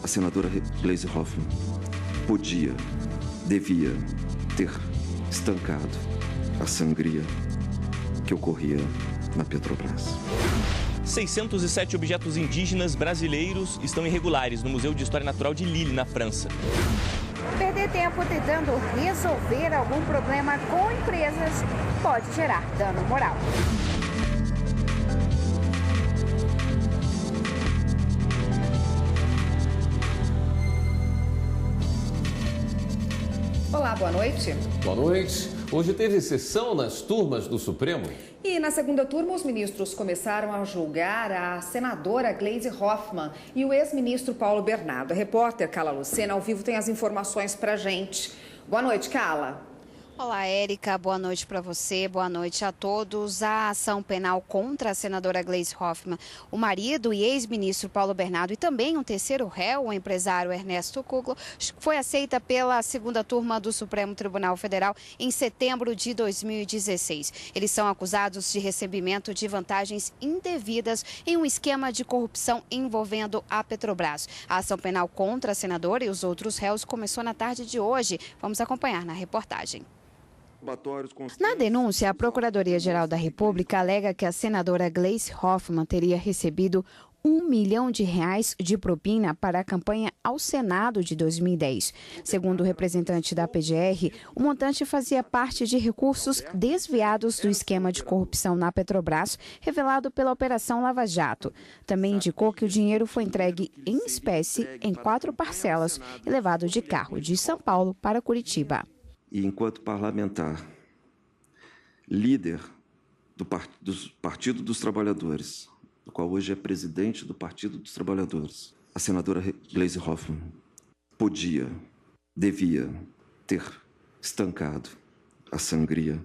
A senadora Gleisi Hoffmann podia, devia ter estancado a sangria que ocorria na Petrobras. 607 objetos indígenas brasileiros estão irregulares no Museu de História Natural de Lille, na França. Perder tempo tentando resolver algum problema com empresas pode gerar dano moral. Olá, boa noite. Boa noite. Hoje teve sessão nas turmas do Supremo. E na segunda turma, os ministros começaram a julgar a senadora Gleisi Hoffmann e o ex-ministro Paulo Bernardo. A repórter Carla Lucena, ao vivo, tem as informações pra gente. Boa noite, Carla. Olá, Érica. Boa noite para você, boa noite a todos. A ação penal contra a senadora Gleisi Hoffmann, o marido e ex-ministro Paulo Bernardo e também um terceiro réu, o empresário Ernesto Kugler, foi aceita pela segunda turma do Supremo Tribunal Federal em setembro de 2016. Eles são acusados de recebimento de vantagens indevidas em um esquema de corrupção envolvendo a Petrobras. A ação penal contra a senadora e os outros réus começou na tarde de hoje. Vamos acompanhar na reportagem. Na denúncia, a Procuradoria-Geral da República alega que a senadora Gleisi Hoffmann teria recebido R$1 milhão de propina para a campanha ao Senado de 2010. Segundo o representante da PGR, o montante fazia parte de recursos desviados do esquema de corrupção na Petrobras, revelado pela Operação Lava Jato. Também indicou que o dinheiro foi entregue em espécie em 4 parcelas e levado de carro de São Paulo para Curitiba. E enquanto parlamentar, líder do Partido dos Trabalhadores, do qual hoje é presidente do Partido dos Trabalhadores, a senadora Gleisi Hoffmann podia, devia ter estancado a sangria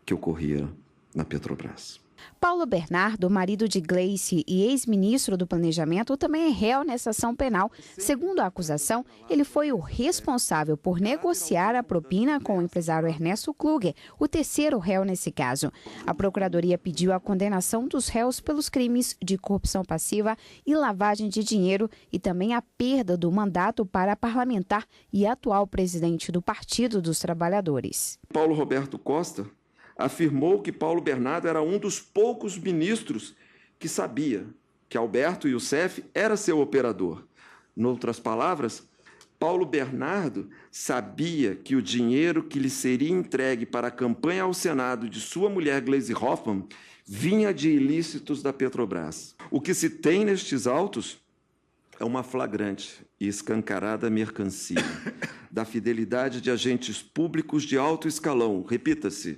que ocorria na Petrobras. Paulo Bernardo, marido de Gleisi e ex-ministro do Planejamento, também é réu nessa ação penal. Segundo a acusação, ele foi o responsável por negociar a propina com o empresário Ernesto Kugler, o terceiro réu nesse caso. A Procuradoria pediu a condenação dos réus pelos crimes de corrupção passiva e lavagem de dinheiro e também a perda do mandato para parlamentar e atual presidente do Partido dos Trabalhadores. Paulo Roberto Costa afirmou que Paulo Bernardo era um dos poucos ministros que sabia que Alberto Youssef era seu operador. Em outras palavras, Paulo Bernardo sabia que o dinheiro que lhe seria entregue para a campanha ao Senado de sua mulher Gleisi Hoffmann vinha de ilícitos da Petrobras. O que se tem nestes autos é uma flagrante e escancarada mercancia da fidelidade de agentes públicos de alto escalão, repita-se,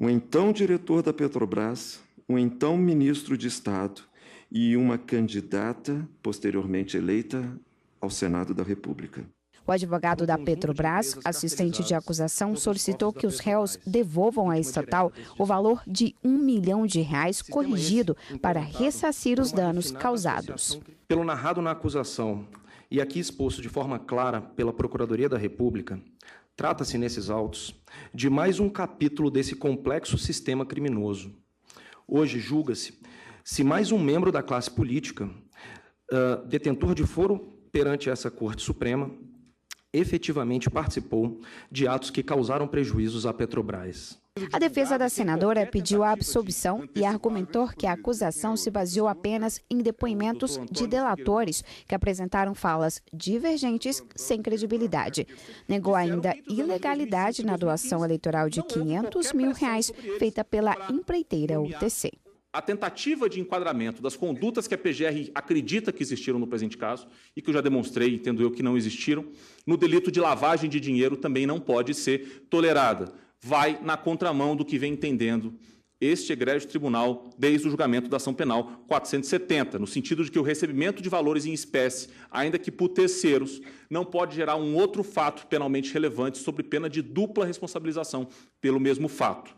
um então diretor da Petrobras, um então ministro de Estado e uma candidata posteriormente eleita ao Senado da República. O advogado da Petrobras, assistente de acusação, solicitou que os réus devolvam à estatal o valor de R$1 milhão corrigido para ressarcir os danos causados. Pelo narrado na acusação e aqui exposto de forma clara pela Procuradoria da República, trata-se nesses autos de mais um capítulo desse complexo sistema criminoso. Hoje julga-se se mais um membro da classe política, detentor de foro perante essa Corte Suprema, efetivamente participou de atos que causaram prejuízos à Petrobras. A defesa da senadora pediu a absolvição e argumentou que a acusação se baseou apenas em depoimentos de delatores que apresentaram falas divergentes sem credibilidade. Negou ainda ilegalidade na doação eleitoral de R$500 mil feita pela empreiteira UTC. A tentativa de enquadramento das condutas que a PGR acredita que existiram no presente caso e que eu já demonstrei, entendo eu, que não existiram, no delito de lavagem de dinheiro também não pode ser tolerada. Vai na contramão do que vem entendendo este egrégio tribunal desde o julgamento da ação penal 470, no sentido de que o recebimento de valores em espécie, ainda que por terceiros, não pode gerar um outro fato penalmente relevante sob pena de dupla responsabilização pelo mesmo fato.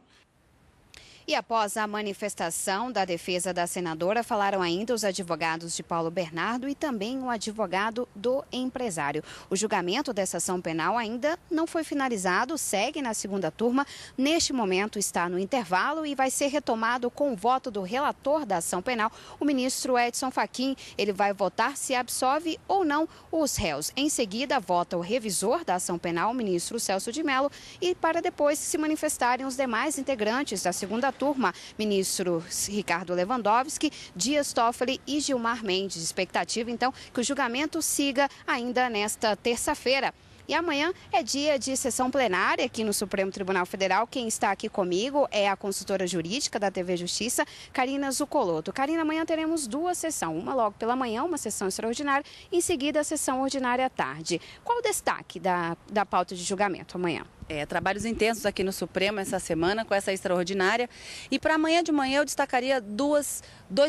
E após a manifestação da defesa da senadora, falaram ainda os advogados de Paulo Bernardo e também o advogado do empresário. O julgamento dessa ação penal ainda não foi finalizado, segue na segunda turma. Neste momento está no intervalo e vai ser retomado com o voto do relator da ação penal, o ministro Edson Fachin. Ele vai votar se absolve ou não os réus. Em seguida, vota o revisor da ação penal, o ministro Celso de Mello, e para depois se manifestarem os demais integrantes da segunda turma, ministros Ricardo Lewandowski, Dias Toffoli e Gilmar Mendes. Expectativa, então, que o julgamento siga ainda nesta terça-feira. E amanhã é dia de sessão plenária aqui no Supremo Tribunal Federal. Quem está aqui comigo é a consultora jurídica da TV Justiça, Karina Zuccolotto. Karina, amanhã teremos duas sessões. Uma logo pela manhã, uma sessão extraordinária, em seguida a sessão ordinária à tarde. Qual o destaque da pauta de julgamento amanhã? Trabalhos intensos aqui no Supremo essa semana com essa extraordinária. E para amanhã de manhã eu destacaria dois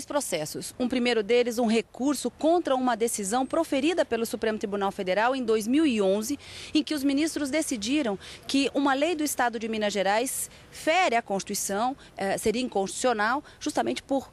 processos. Um primeiro deles, um recurso contra uma decisão proferida pelo Supremo Tribunal Federal em 2011, em que os ministros decidiram que uma lei do Estado de Minas Gerais fere a Constituição, seria inconstitucional, justamente por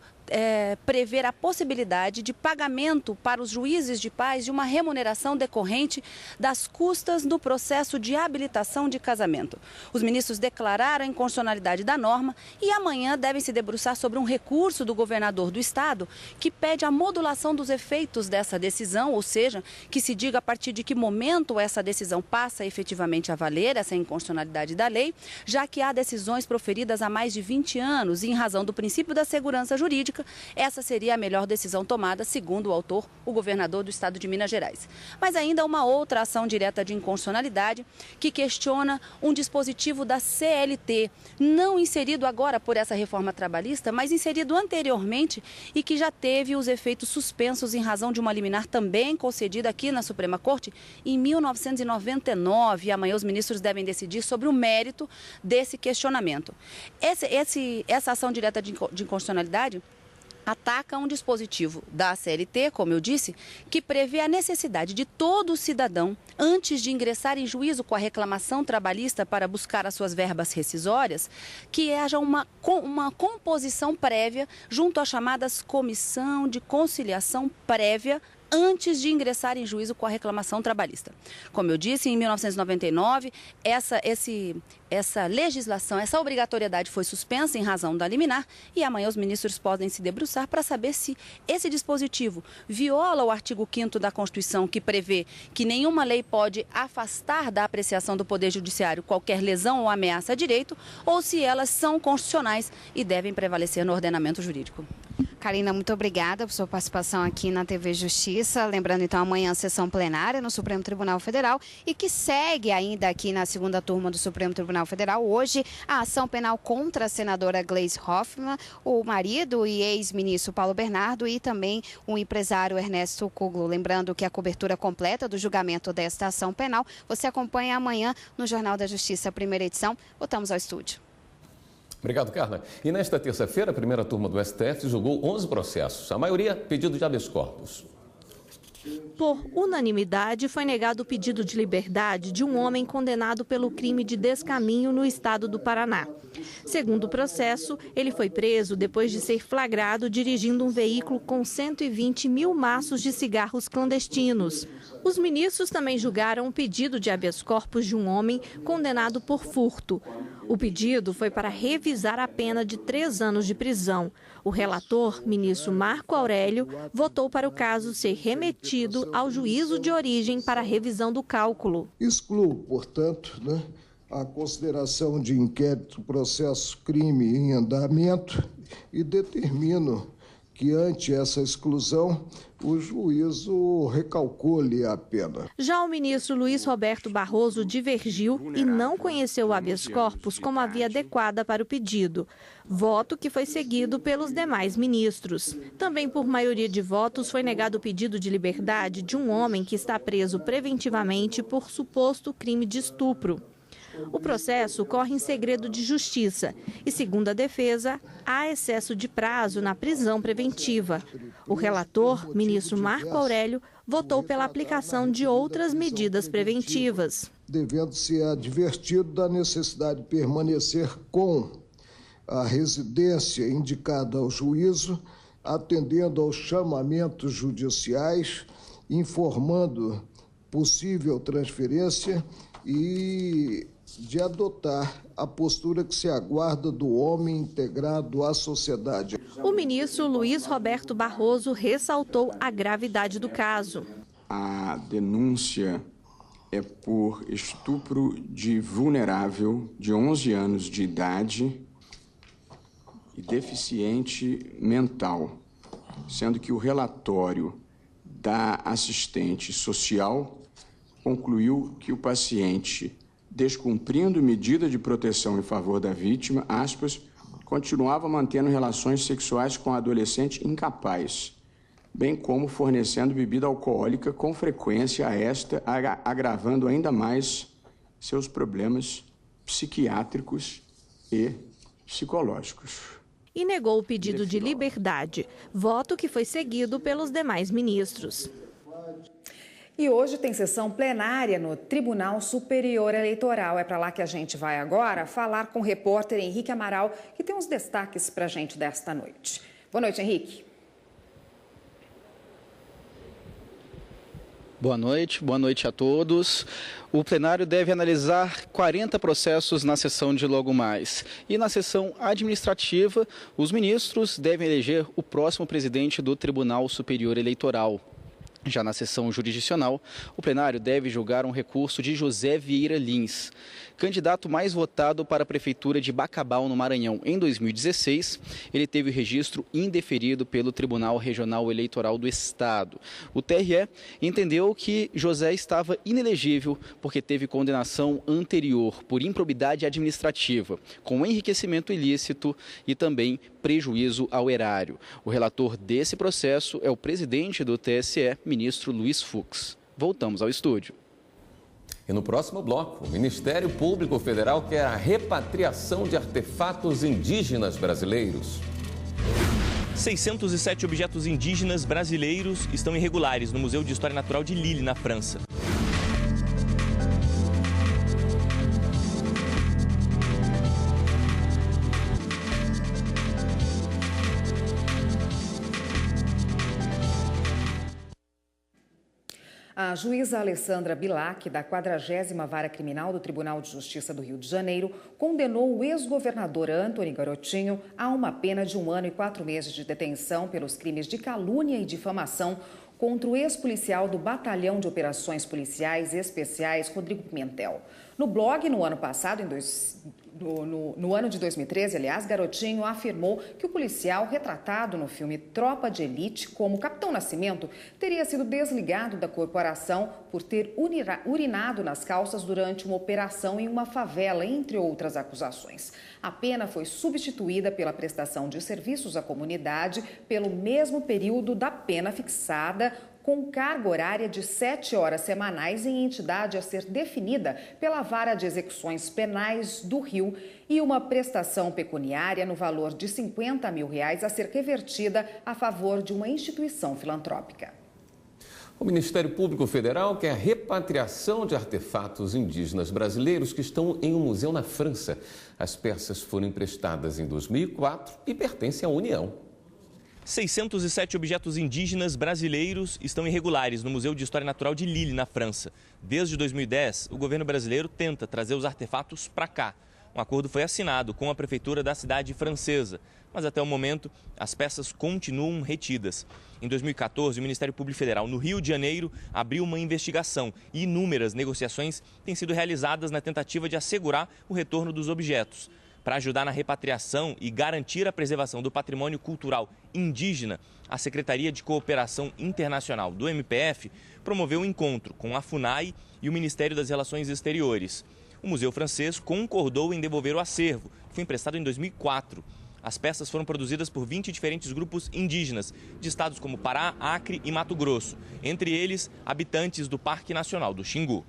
prever a possibilidade de pagamento para os juízes de paz de uma remuneração decorrente das custas do processo de habilitação de casamento. Os ministros declararam a inconstitucionalidade da norma e amanhã devem se debruçar sobre um recurso do governador do estado que pede a modulação dos efeitos dessa decisão, ou seja, que se diga a partir de que momento essa decisão passa efetivamente a valer, essa inconstitucionalidade da lei, já que há decisões proferidas há mais de 20 anos e em razão do princípio da segurança jurídica, essa seria a melhor decisão tomada, segundo o autor, o governador do estado de Minas Gerais. Mas ainda uma outra ação direta de inconstitucionalidade que questiona um dispositivo da CLT, não inserido agora por essa reforma trabalhista, mas inserido anteriormente e que já teve os efeitos suspensos em razão de uma liminar também concedida aqui na Suprema Corte em 1999. Amanhã os ministros devem decidir sobre o mérito desse questionamento. Essa ação direta de inconstitucionalidade ataca um dispositivo da CLT, como eu disse, que prevê a necessidade de todo cidadão, antes de ingressar em juízo com a reclamação trabalhista para buscar as suas verbas rescisórias, que haja uma composição prévia junto às chamadas comissão de conciliação prévia antes de ingressar em juízo com a reclamação trabalhista. Como eu disse, em 1999, essa legislação, essa obrigatoriedade foi suspensa em razão da liminar e amanhã os ministros podem se debruçar para saber se esse dispositivo viola o artigo 5º da Constituição, que prevê que nenhuma lei pode afastar da apreciação do Poder Judiciário qualquer lesão ou ameaça a direito, ou se elas são constitucionais e devem prevalecer no ordenamento jurídico. Karina, muito obrigada por sua participação aqui na TV Justiça. Lembrando, então, amanhã a sessão plenária no Supremo Tribunal Federal e que segue ainda aqui na segunda turma do Supremo Tribunal Federal. Hoje, a ação penal contra a senadora Gleisi Hoffmann, o marido e ex-ministro Paulo Bernardo e também o empresário Ernesto Kuglo. Lembrando que a cobertura completa do julgamento desta ação penal você acompanha amanhã no Jornal da Justiça, primeira edição. Voltamos ao estúdio. Obrigado, Carla. E nesta terça-feira, a primeira turma do STF julgou 11 processos, a maioria pedido de habeas corpus. Por unanimidade, foi negado o pedido de liberdade de um homem condenado pelo crime de descaminho no estado do Paraná. Segundo o processo, ele foi preso depois de ser flagrado dirigindo um veículo com 120 mil maços de cigarros clandestinos. Os ministros também julgaram o pedido de habeas corpus de um homem condenado por furto. O pedido foi para revisar a pena de 3 anos de prisão. O relator, ministro Marco Aurélio, votou para o caso ser remetido ao juízo de origem para a revisão do cálculo. Excluo, portanto, a consideração de inquérito, processo, crime em andamento e determino que, ante essa exclusão, o juízo recalcule a pena. Já o ministro Luiz Roberto Barroso divergiu e não conheceu o habeas corpus como a via adequada para o pedido, voto que foi seguido pelos demais ministros. Também por maioria de votos foi negado o pedido de liberdade de um homem que está preso preventivamente por suposto crime de estupro. O processo corre em segredo de justiça e, segundo a defesa, há excesso de prazo na prisão preventiva. O relator, ministro Marco Aurélio, votou pela aplicação de outras medidas preventivas. Devendo ser advertido da necessidade de permanecer com a residência indicada ao juízo, atendendo aos chamamentos judiciais, informando possível transferência e de adotar a postura que se aguarda do homem integrado à sociedade. O ministro Luiz Roberto Barroso ressaltou a gravidade do caso. A denúncia é por estupro de vulnerável de 11 anos de idade e deficiente mental, sendo que o relatório da assistente social concluiu que o paciente, descumprindo medida de proteção em favor da vítima, aspas, continuava mantendo relações sexuais com a adolescente incapaz, bem como fornecendo bebida alcoólica com frequência a esta, agravando ainda mais seus problemas psiquiátricos e psicológicos. E negou o pedido de liberdade, voto que foi seguido pelos demais ministros. E hoje tem sessão plenária no Tribunal Superior Eleitoral. É para lá que a gente vai agora falar com o repórter Henrique Amaral, que tem uns destaques para a gente desta noite. Boa noite, Henrique. Boa noite a todos. O plenário deve analisar 40 processos na sessão de logo mais. E na sessão administrativa, os ministros devem eleger o próximo presidente do Tribunal Superior Eleitoral. Já na sessão jurisdicional, o plenário deve julgar um recurso de José Vieira Lins, candidato mais votado para a Prefeitura de Bacabal, no Maranhão. Em 2016, ele teve o registro indeferido pelo Tribunal Regional Eleitoral do Estado. O TRE entendeu que José estava inelegível porque teve condenação anterior por improbidade administrativa, com enriquecimento ilícito e também prejuízo ao erário. O relator desse processo é o presidente do TSE, ministro Luiz Fux. Voltamos ao estúdio. E no próximo bloco, o Ministério Público Federal quer a repatriação de artefatos indígenas brasileiros. 607 objetos indígenas brasileiros estão irregulares no Museu de História Natural de Lille, na França. A juíza Alessandra Bilac, da 40ª Vara Criminal do Tribunal de Justiça do Rio de Janeiro, condenou o ex-governador Antony Garotinho a uma pena de 1 ano e 4 meses de detenção pelos crimes de calúnia e difamação contra o ex-policial do Batalhão de Operações Policiais Especiais, Rodrigo Pimentel. No blog, no ano passado, no ano de 2013, aliás, Garotinho afirmou que o policial retratado no filme Tropa de Elite como Capitão Nascimento teria sido desligado da corporação por ter urinado nas calças durante uma operação em uma favela, entre outras acusações. A pena foi substituída pela prestação de serviços à comunidade pelo mesmo período da pena fixada, com carga horária de 7 horas semanais em entidade a ser definida pela Vara de Execuções Penais do Rio e uma prestação pecuniária no valor de R$50 mil a ser revertida a favor de uma instituição filantrópica. O Ministério Público Federal quer a repatriação de artefatos indígenas brasileiros que estão em um museu na França. As peças foram emprestadas em 2004 e pertencem à União. 607 objetos indígenas brasileiros estão irregulares no Museu de História Natural de Lille, na França. Desde 2010, o governo brasileiro tenta trazer os artefatos para cá. Um acordo foi assinado com a prefeitura da cidade francesa, mas até o momento as peças continuam retidas. Em 2014, o Ministério Público Federal, no Rio de Janeiro, abriu uma investigação e inúmeras negociações têm sido realizadas na tentativa de assegurar o retorno dos objetos. Para ajudar na repatriação e garantir a preservação do patrimônio cultural indígena, a Secretaria de Cooperação Internacional do MPF promoveu um encontro com a FUNAI e o Ministério das Relações Exteriores. O Museu Francês concordou em devolver o acervo, que foi emprestado em 2004. As peças foram produzidas por 20 diferentes grupos indígenas, de estados como Pará, Acre e Mato Grosso, entre eles habitantes do Parque Nacional do Xingu.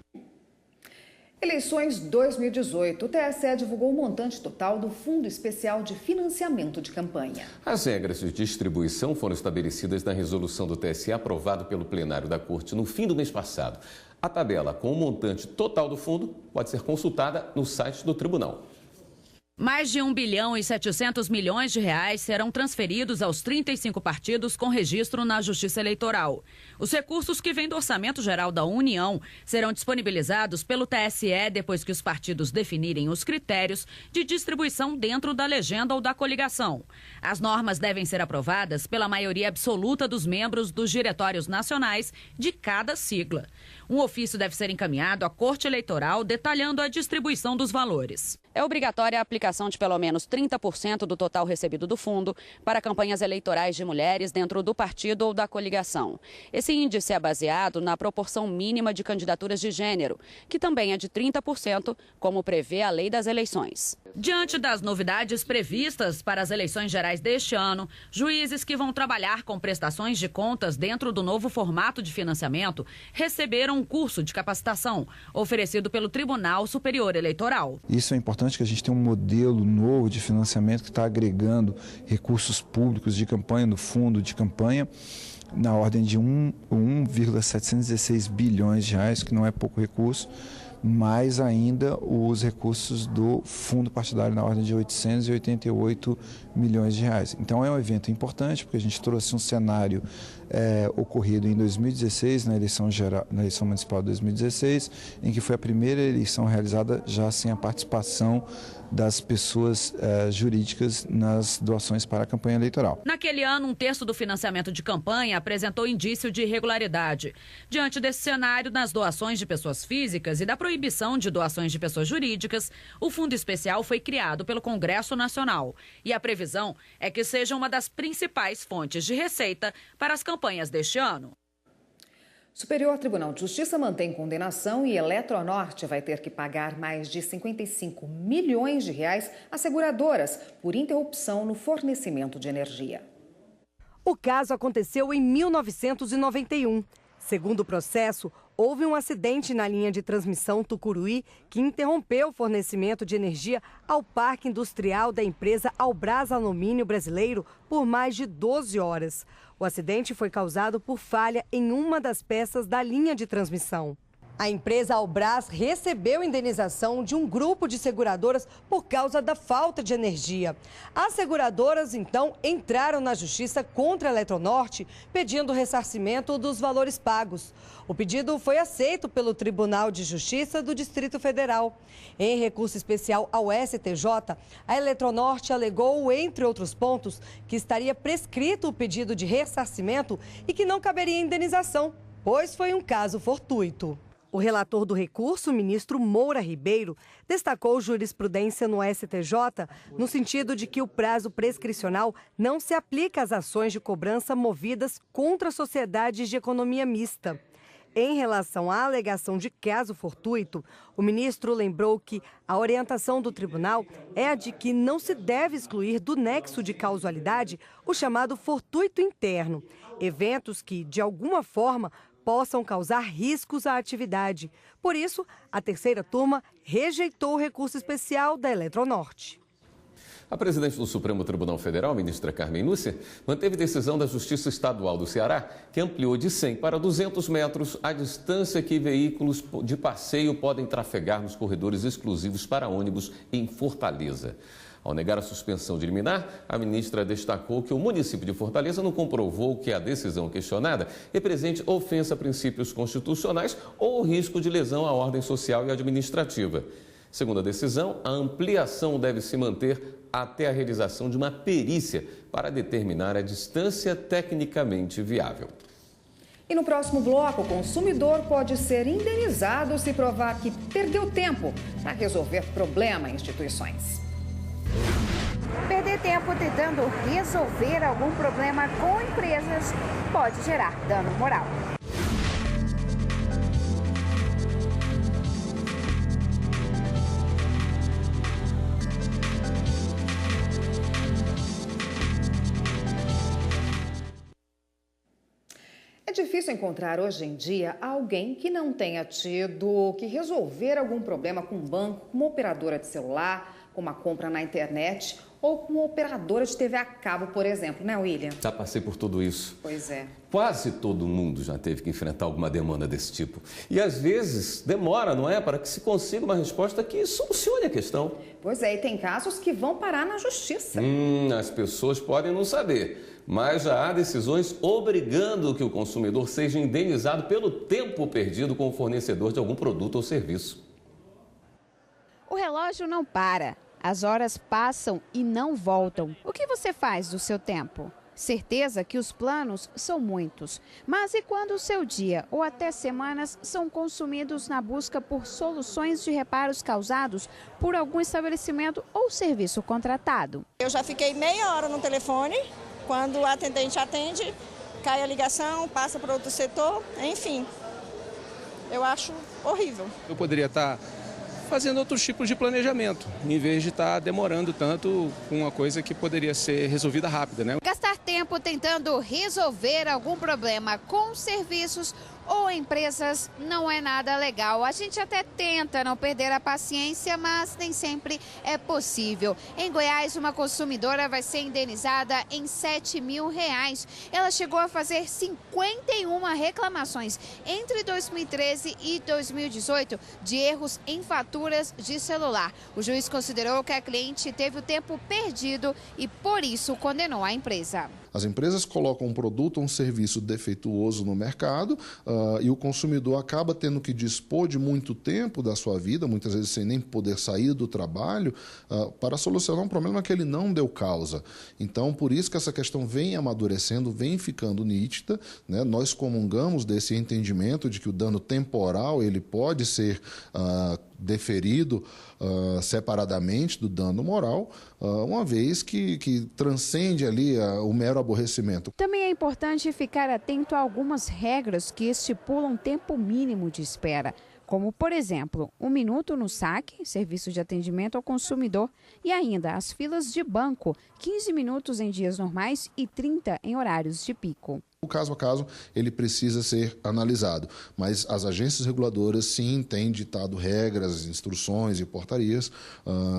Eleições 2018. O TSE divulgou o montante total do Fundo Especial de Financiamento de Campanha. As regras de distribuição foram estabelecidas na resolução do TSE aprovada pelo plenário da Corte no fim do mês passado. A tabela com o montante total do fundo pode ser consultada no site do tribunal. Mais de 1 bilhão e 700 milhões de reais serão transferidos aos 35 partidos com registro na Justiça Eleitoral. Os recursos que vêm do Orçamento Geral da União serão disponibilizados pelo TSE depois que os partidos definirem os critérios de distribuição dentro da legenda ou da coligação. As normas devem ser aprovadas pela maioria absoluta dos membros dos diretórios nacionais de cada sigla. Um ofício deve ser encaminhado à Corte Eleitoral detalhando a distribuição dos valores. É obrigatória a aplicação de pelo menos 30% do total recebido do fundo para campanhas eleitorais de mulheres dentro do partido ou da coligação. Esse índice é baseado na proporção mínima de candidaturas de gênero, que também é de 30%, como prevê a Lei das Eleições. Diante das novidades previstas para as eleições gerais deste ano, juízes que vão trabalhar com prestações de contas dentro do novo formato de financiamento receberam um curso de capacitação oferecido pelo Tribunal Superior Eleitoral. Isso é importante, que a gente tem um modelo novo de financiamento que está agregando recursos públicos de campanha, no fundo de campanha, na ordem de 1,716 bilhões de reais, que não é pouco recurso, mais ainda os recursos do fundo partidário na ordem de 888 milhões de reais. Então é um evento importante, porque a gente trouxe um cenário ocorrido em 2016, na eleição municipal de 2016, em que foi a primeira eleição realizada já sem a participação das pessoas jurídicas nas doações para a campanha eleitoral. Naquele ano, 1/3 do financiamento de campanha apresentou indício de irregularidade. Diante desse cenário, nas doações de pessoas físicas e da proibição de doações de pessoas jurídicas, o Fundo Especial foi criado pelo Congresso Nacional. E a previsão é que seja uma das principais fontes de receita para as campanhas deste ano. Superior Tribunal de Justiça mantém condenação e Eletronorte vai ter que pagar mais de 55 milhões de reais às seguradoras por interrupção no fornecimento de energia. O caso aconteceu em 1991. Segundo o processo, houve um acidente na linha de transmissão Tucuruí que interrompeu o fornecimento de energia ao parque industrial da empresa Albras Alumínio Brasileiro por mais de 12 horas. O acidente foi causado por falha em uma das peças da linha de transmissão. A empresa Albras recebeu indenização de um grupo de seguradoras por causa da falta de energia. As seguradoras, então, entraram na justiça contra a Eletronorte, pedindo ressarcimento dos valores pagos. O pedido foi aceito pelo Tribunal de Justiça do Distrito Federal. Em recurso especial ao STJ, a Eletronorte alegou, entre outros pontos, que estaria prescrito o pedido de ressarcimento e que não caberia indenização, pois foi um caso fortuito. O relator do recurso, o ministro Moura Ribeiro, destacou jurisprudência no STJ no sentido de que o prazo prescricional não se aplica às ações de cobrança movidas contra sociedades de economia mista. Em relação à alegação de caso fortuito, o ministro lembrou que a orientação do tribunal é a de que não se deve excluir do nexo de causalidade o chamado fortuito interno, eventos que, de alguma forma, possam causar riscos à atividade. Por isso, a terceira turma rejeitou o recurso especial da Eletronorte. A presidente do Supremo Tribunal Federal, ministra Carmen Lúcia, manteve decisão da Justiça Estadual do Ceará, que ampliou de 100 para 200 metros a distância que veículos de passeio podem trafegar nos corredores exclusivos para ônibus em Fortaleza. Ao negar a suspensão de liminar, a ministra destacou que o município de Fortaleza não comprovou que a decisão questionada represente ofensa a princípios constitucionais ou risco de lesão à ordem social e administrativa. Segundo a decisão, a ampliação deve se manter até a realização de uma perícia para determinar a distância tecnicamente viável. E no próximo bloco, o consumidor pode ser indenizado se provar que perdeu tempo para resolver problema em instituições. Perder tempo tentando resolver algum problema com empresas pode gerar dano moral. É difícil encontrar hoje em dia alguém que não tenha tido que resolver algum problema com um banco, com uma operadora de celular, como a compra na internet ou com uma operadora de TV a cabo, por exemplo, né, William? Já passei por tudo isso. Pois é. Quase todo mundo já teve que enfrentar alguma demanda desse tipo. E às vezes demora, não é? Para que se consiga uma resposta que solucione a questão. Pois é, e tem casos que vão parar na justiça. As pessoas podem não saber, mas já há decisões obrigando que o consumidor seja indenizado pelo tempo perdido com o fornecedor de algum produto ou serviço. O relógio não para. As horas passam e não voltam. O que você faz do seu tempo? Certeza que os planos são muitos. Mas e quando o seu dia ou até semanas são consumidos na busca por soluções de reparos causados por algum estabelecimento ou serviço contratado? Eu já fiquei meia hora no telefone. Quando o atendente atende, cai a ligação, passa para outro setor, enfim. Eu acho horrível. Eu poderia estar fazendo outros tipos de planejamento, em vez de estar demorando tanto com uma coisa que poderia ser resolvida rápida, né? Gastar tempo tentando resolver algum problema com serviços ou empresas não é nada legal. A gente até tenta não perder a paciência, mas nem sempre é possível. Em Goiás, uma consumidora vai ser indenizada em R$7.000. Ela chegou a fazer 51 reclamações entre 2013 e 2018 de erros em faturas de celular. O juiz considerou que a cliente teve o tempo perdido e, por isso, condenou a empresa. As empresas colocam um produto ou um serviço defeituoso no mercado e o consumidor acaba tendo que dispor de muito tempo da sua vida, muitas vezes sem nem poder sair do trabalho, para solucionar um problema que ele não deu causa. Então, por isso que essa questão vem amadurecendo, vem ficando nítida, né? Nós comungamos desse entendimento de que o dano temporal ele pode ser deferido separadamente do dano moral, uma vez que transcende ali o mero aborrecimento. Também é importante ficar atento a algumas regras que estipulam tempo mínimo de espera, como, por exemplo, 1 minuto no saque, serviço de atendimento ao consumidor, e ainda as filas de banco, 15 minutos em dias normais e 30 em horários de pico. O caso a caso, ele precisa ser analisado, mas as agências reguladoras, sim, têm ditado regras, instruções e portarias,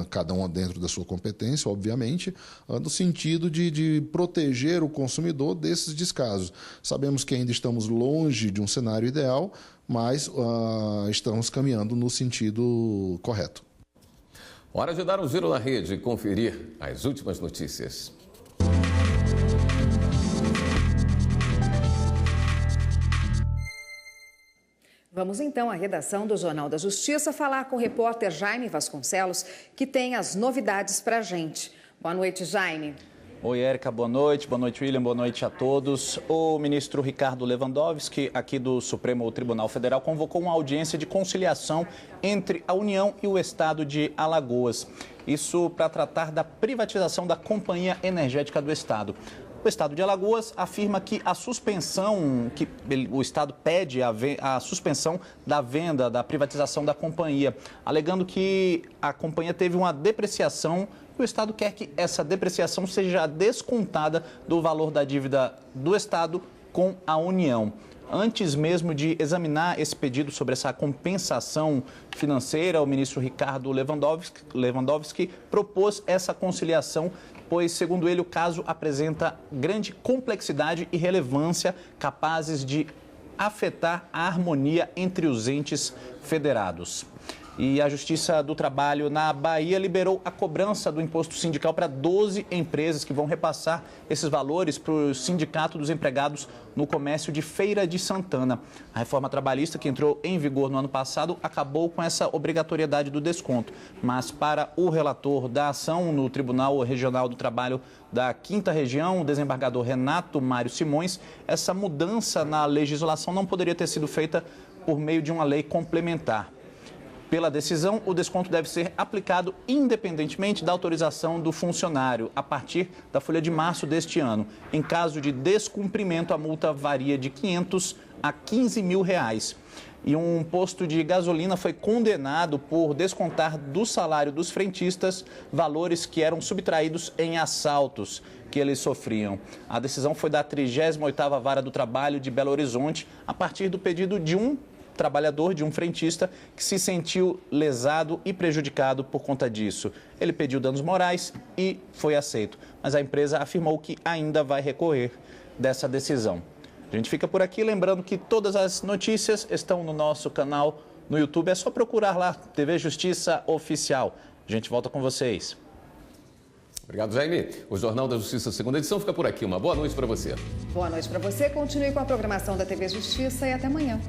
cada uma dentro da sua competência, obviamente, no sentido de proteger o consumidor desses descasos. Sabemos que ainda estamos longe de um cenário ideal, mas estamos caminhando no sentido correto. Hora de dar um giro na rede e conferir as últimas notícias. Vamos então à redação do Jornal da Justiça falar com o repórter Jaime Vasconcelos, que tem as novidades para a gente. Boa noite, Jaime. Oi, Érica, boa noite, William, boa noite a todos. O ministro Ricardo Lewandowski, aqui do Supremo Tribunal Federal, convocou uma audiência de conciliação entre a União e o Estado de Alagoas. Isso para tratar da privatização da Companhia Energética do Estado. O Estado de Alagoas afirma que a suspensão, que o Estado pede a suspensão da venda, da privatização da companhia, alegando que a companhia teve uma depreciação e o Estado quer que essa depreciação seja descontada do valor da dívida do Estado com a União. Antes mesmo de examinar esse pedido sobre essa compensação financeira, o ministro Ricardo Lewandowski propôs essa conciliação, pois, segundo ele, o caso apresenta grande complexidade e relevância capazes de afetar a harmonia entre os entes federados. E a Justiça do Trabalho na Bahia liberou a cobrança do imposto sindical para 12 empresas que vão repassar esses valores para o Sindicato dos Empregados no Comércio de Feira de Santana. A reforma trabalhista, que entrou em vigor no ano passado, acabou com essa obrigatoriedade do desconto. Mas para o relator da ação no Tribunal Regional do Trabalho da 5ª Região, o desembargador Renato Mário Simões, essa mudança na legislação não poderia ter sido feita por meio de uma lei complementar. Pela decisão, o desconto deve ser aplicado independentemente da autorização do funcionário, a partir da folha de março deste ano. Em caso de descumprimento, a multa varia de R$500 a R$15.000. E um posto de gasolina foi condenado por descontar do salário dos frentistas valores que eram subtraídos em assaltos que eles sofriam. A decisão foi da 38ª Vara do Trabalho de Belo Horizonte, a partir do pedido de um trabalhador, de um frentista, que se sentiu lesado e prejudicado por conta disso. Ele pediu danos morais e foi aceito, mas a empresa afirmou que ainda vai recorrer dessa decisão. A gente fica por aqui, lembrando que todas as notícias estão no nosso canal no YouTube. É só procurar lá, TV Justiça Oficial. A gente volta com vocês. Obrigado, Jaime. O Jornal da Justiça, segunda edição, fica por aqui. Uma boa noite para você. Boa noite para você. Continue com a programação da TV Justiça e até amanhã.